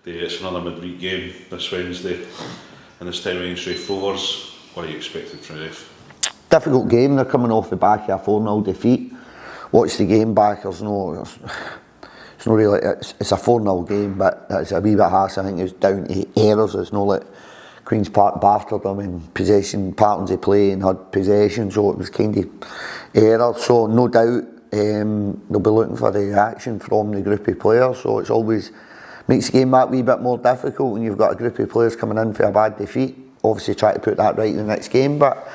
It's another midweek game this Wednesday, and this time against Raith Rovers. What are you expecting from Raith? Difficult game. They're coming off the back of a 4-0 defeat. Watch the game back. It's no really. It's a 4-0 game, but it's a wee bit harsh. I think it's down to errors. It's not like Queen's Park battered them in possession patterns of play and had possession, so it was kind of errors. So no doubt they'll be looking for the reaction from the group of players. So it's always makes the game that wee bit more difficult when you've got a group of players coming in for a bad defeat. Obviously try to put that right in the next game, but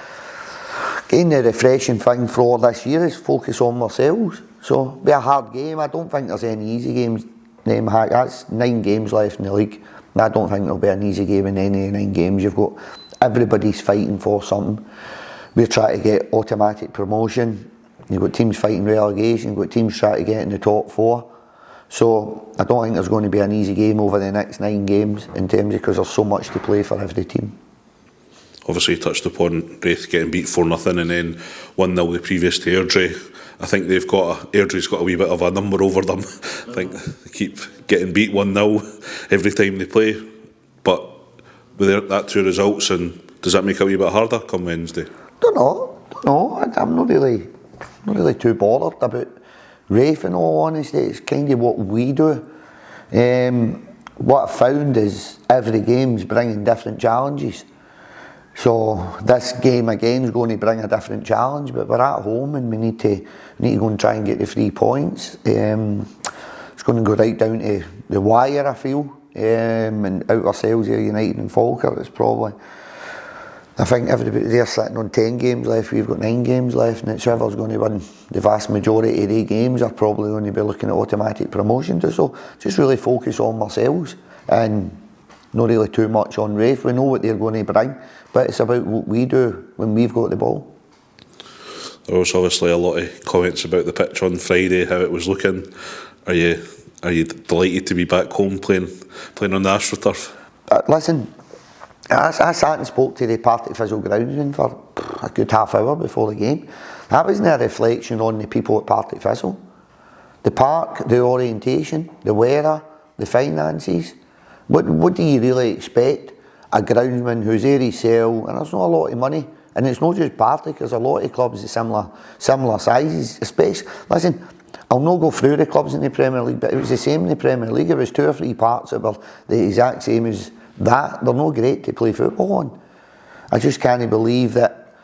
again, the refreshing thing for this year is focus on ourselves. So it'll be a hard game. I don't think there's any easy games. That's 9 games left in the league. I don't think there'll be an easy game in any 9 games. You've got everybody's fighting for something. We're trying to get automatic promotion. You've got teams fighting relegation. You've got teams trying to get in the top 4. So I don't think there's going to be an easy game over the next 9 games in terms of because there's so much to play for every team. Obviously, you touched upon Raith getting beat 4-0 and then 1-0 the previous to Airdrie. I think Airdrie's got a wee bit of a number over them. I think they keep getting beat 1-0 every time they play. But with that 2 results, and does that make it a wee bit harder come Wednesday? Don't know. I'm not really too bothered about Raith, in all honesty. It's kind of what we do. What I've found is every game's bringing different challenges. So this game again is going to bring a different challenge, but we're at home and we need to go and try and get the 3 points. It's going to go right down to the wire, I feel, and out ourselves here, United and Falkirk. It's probably, I think everybody there sitting on 10 games left. We've got 9 games left, and it's whoever's going to win the vast majority of the games are probably going to be looking at automatic promotion. So just really focus on ourselves and not really too much on Raith. We know what they're going to bring, but it's about what we do when we've got the ball. There was obviously a lot of comments about the pitch on Friday, how it was looking. Are you delighted to be back home playing on the AstroTurf? Listen, I sat and spoke to the Partick Thistle groundsman for a good half hour before the game. That wasn't a reflection on the people at Partick Thistle. The park, the orientation, the weather, the finances. What do you really expect a groundsman who's there to sell, and there's not a lot of money, and it's not just Partick, there's a lot of clubs of similar sizes, especially, listen, I'll not go through the clubs in the Premier League, but it was the same in the Premier League. It was 2 or 3 parts that were the exact same as that. They're not great to play football on. I just can't believe that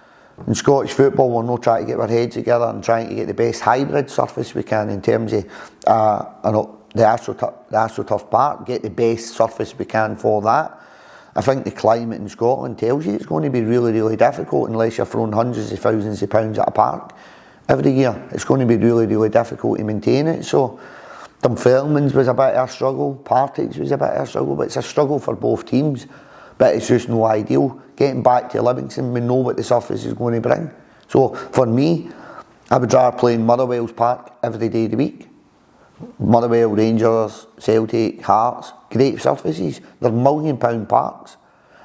in Scottish football we're not trying to get our heads together and trying to get the best hybrid surface we can in terms of the AstroTurf Park, get the best surface we can for that. I think the climate in Scotland tells you it's going to be really, really difficult unless you're throwing hundreds of thousands of pounds at a park every year. It's going to be really, really difficult to maintain it. So Dunfermline's was a bit of a struggle, Partick's was a bit of a struggle, but it's a struggle for both teams. But it's just no ideal. Getting back to Livingston, we know what the surface is going to bring. So for me, I would rather play in Motherwell's Park every day of the week. Motherwell, Rangers, Celtic, Hearts, great surfaces. They're £1 million parks.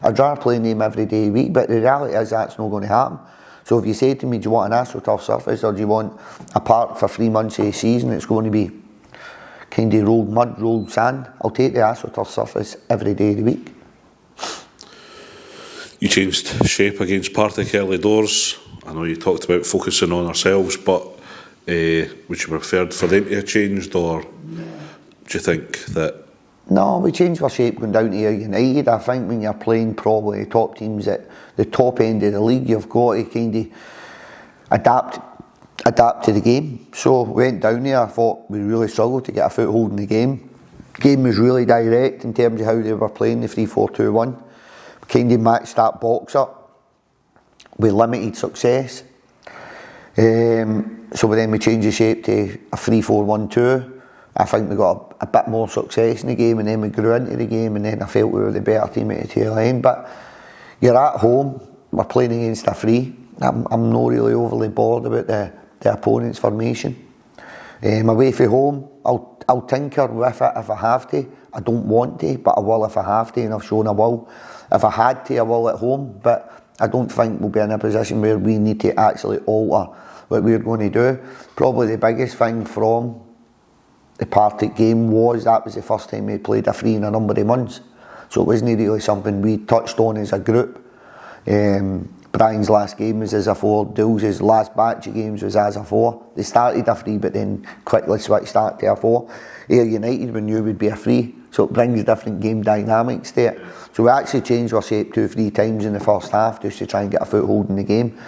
I'd rather play in them every day of the week, but the reality is that's not going to happen. So if you say to me, do you want an AstroTurf surface or do you want a park for 3 months of the season, it's going to be kind of rolled mud, rolled sand, I'll take the AstroTurf surface every day of the week. You changed shape against Partick early doors. I know you talked about focusing on ourselves, but would you prefer for them to have changed, or do you think that? No, we changed our shape going down to United. I think when you're playing probably the top teams at the top end of the league, you've got to kind of adapt to the game. So we went down there. I thought we really struggled to get a foothold in the game. The game was really direct in terms of how they were playing the 3-4-2-1. Kind of matched that box up with limited success. So then we changed the shape to a 3-4-1-2. I think we got a bit more success in the game, and then we grew into the game, and then I felt we were the better team at the tail end. But you're at home, we're playing against a free. I'm not really overly bored about the opponent's formation. Away from home, I'll tinker with it if I have to. I don't want to, but I will if I have to, and I've shown I will. If I had to, I will at home, but I don't think we'll be in a position where we need to actually alter what we're going to do. Probably the biggest thing from the Partick game that was the first time we played a free in a number of months. So it wasn't really something we touched on as a group. Brian's last game was as a 4, Dill's last batch of games was as a 4. They started a free but then quickly switched that to a 4. Ayr United we knew would be a free, so it brings different game dynamics to it. So we actually changed our shape 2 or 3 times in the first half just to try and get a foothold in the game.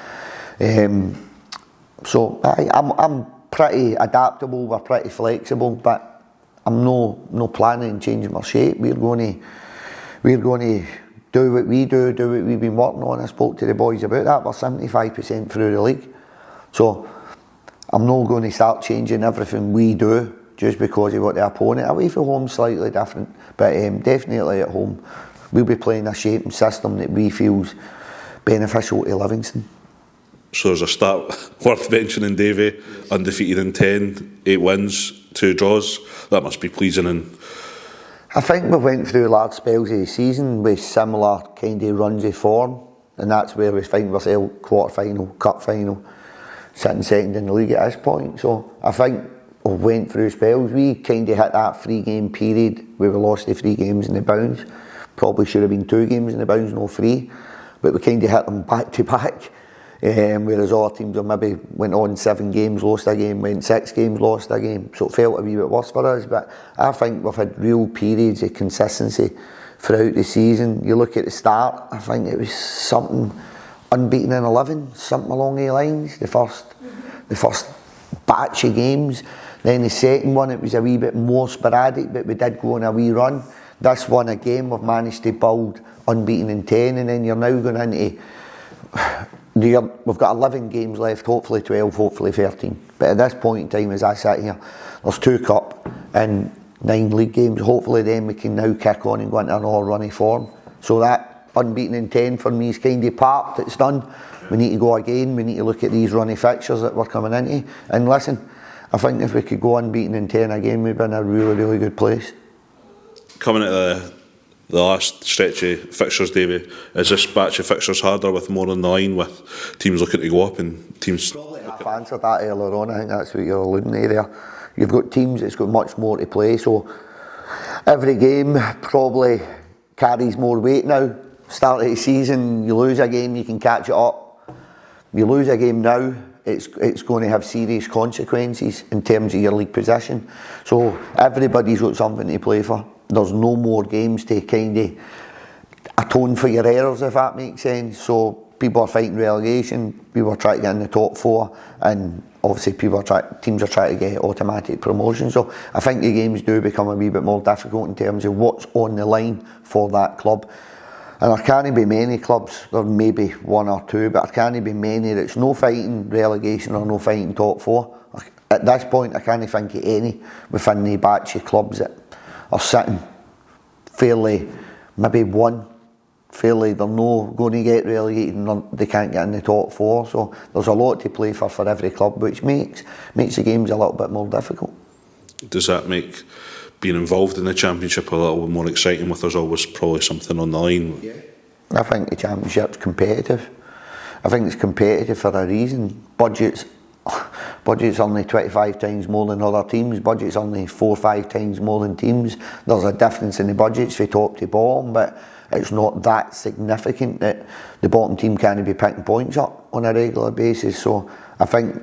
So I'm pretty adaptable, we're pretty flexible, but I'm no planning on changing our shape. We're going to do what we do what we've been working on. I spoke to the boys about that. We're 75% through the league. So I'm not going to start changing everything we do just because of what the opponent. Away from home slightly different, but definitely at home we'll be playing a shape and system that we feel's beneficial to Livingston. So there's a start worth mentioning, Davey. Undefeated in 10, 8 wins, 2 draws. That must be pleasing. And I think we went through large spells of the season with similar kind of runs of form, and that's where we find ourselves quarter-final, cup final, sitting second in the league at this point. So I think we went through spells. We kind of hit that 3-game period where we lost the 3 games in the bounds. Probably should have been 2 games in the bounds, no 3, but we kind of hit them back to back. Whereas other teams have maybe went on 7 games, lost a game, went 6 games, lost a game, so it felt a wee bit worse for us. But I think we've had real periods of consistency throughout the season. You look at the start, I think it was something unbeaten in 11, something along the lines, the first batch of games. Then the second one, it was a wee bit more sporadic, but we did go on a wee run. This one again, we've managed to build unbeaten in 10, and then you're now going into we've got 11 games left, hopefully 12, hopefully 13. But at this point in time, as I sit here, there's 2 cup and 9 league games. Hopefully then we can now kick on and go into another running form. So that unbeaten in 10 for me is kind of part, it's done. We need to go again, we need to look at these running fixtures that we're coming into. And listen, I think if we could go unbeaten in 10 again, we'd be in a really, really good place. Coming at the last stretch of fixtures, Davey, is this batch of fixtures harder with more on the line, with teams looking to go up and teams... I've answered that earlier on. I think that's what you're alluding to there. You've got teams that's got much more to play, so every game probably carries more weight now. Start of the season, you lose a game, you can catch it up. You lose a game now, it's going to have serious consequences in terms of your league position. So everybody's got something to play for. There's no more games to kind of atone for your errors, if that makes sense. So people are fighting relegation, people are trying to get in the top 4, and obviously teams are trying to get automatic promotion. So I think the games do become a wee bit more difficult in terms of what's on the line for that club. And there can't be many clubs, there may be 1 or 2, but there can't be many that's no fighting relegation or no fighting top 4. At this point I can't think of any within the batch of clubs that are sitting fairly, maybe 1, fairly they're not going to get relegated and they can't get in the top 4. So there's a lot to play for every club, which makes the games a little bit more difficult. Does that make being involved in the Championship a little bit more exciting, with there's always probably something on the line? Yeah. I think the Championship's competitive. I think it's competitive for a reason. Budget's only 25 times more than other teams. Budget's only 4 or 5 times more than teams. There's a difference in the budgets from top to bottom, but it's not that significant that the bottom team can't be picking points up on a regular basis. So I think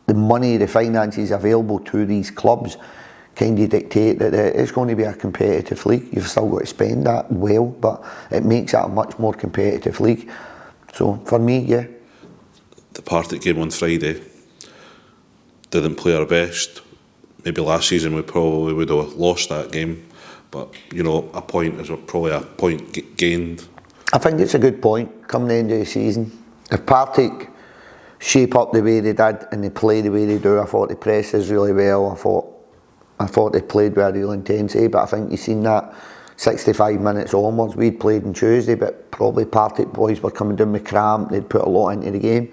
the money, the finances available to these clubs kind of dictate that it's going to be a competitive league. You've still got to spend that well, but it makes it a much more competitive league. So for me, yeah. The Partick game on Friday didn't play our best. Maybe last season we probably would have lost that game, but you know, a point is probably a point gained. I think it's a good point coming the end of the season. If Partick shape up the way they did and they play the way they do, I thought they pressed us really well. I thought they played with a real intensity, but I think you've seen that 65 minutes onwards. We'd played on Tuesday, but probably Partick boys were coming down with cramp. They'd put a lot into the game.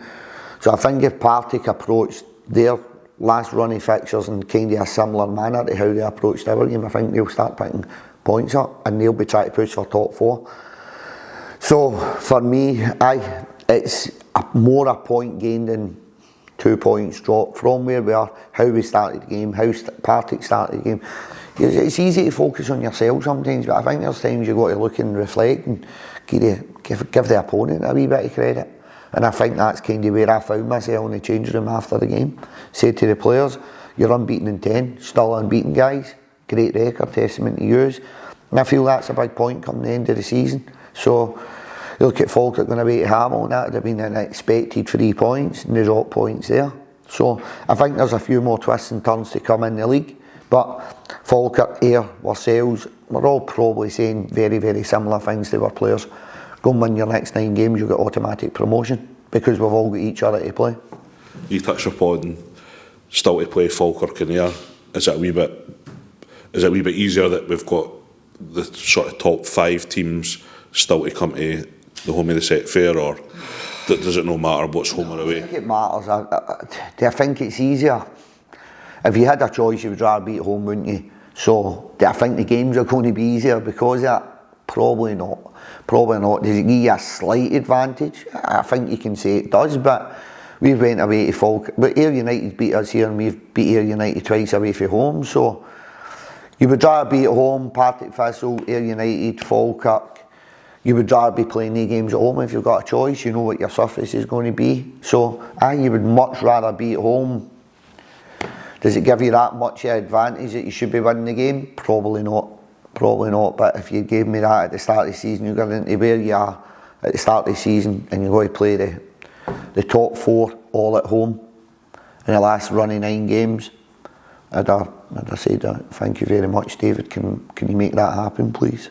So I think if Partick approached their last run of fixtures in kind of a similar manner to how they approached our game, I think they'll start picking points up and they'll be trying to push for top 4. So for me, it's more a point gained than 2 points dropped from where we are, how we started the game, how Partick started the game. It's easy to focus on yourself sometimes, but I think there's times you've got to look and reflect and give the opponent a wee bit of credit. And I think that's kind of where I found myself in the change room after the game. Said to the players, you're unbeaten in 10, still unbeaten, guys. Great record, testament to yous. And I feel that's a big point come the end of the season. So you look at Falkirk going away to Hamilton, that would have been an expected 3 points, and they dropped points there. So I think there's a few more twists and turns to come in the league. But Falkirk, Ayr, ourselves, we're all probably saying very, very similar things to our players. Go and win your next 9 games, you'll get automatic promotion because we've all got each other to play. You touched upon still to play Falkirk and Ayr. Is it a wee bit easier that we've got the sort of top 5 teams still to come to the home of the set fair, or does it not matter what's home or away? I think it matters. I think it's easier. If you had a choice, you would rather be at home, wouldn't you? So I think the games are going to be easier because of that. Probably not. Probably not. Does it give you a slight advantage? I think you can say it does, but we went away to Falkirk. But Ayr United beat us here, and we've beat Ayr United twice away from home. So you would rather be at home, Partick Thistle, Ayr United, Falkirk. You would rather be playing the games at home if you've got a choice. You know what your surface is going to be. So you would much rather be at home. Does it give you that much advantage that you should be winning the game? Probably not. Probably not. But if you gave me that at the start of the season, you got into where you are at the start of the season, and you're going to play the top 4 all at home in the last running 9 games. I'd have said, thank you very much, David. Can you make that happen, please?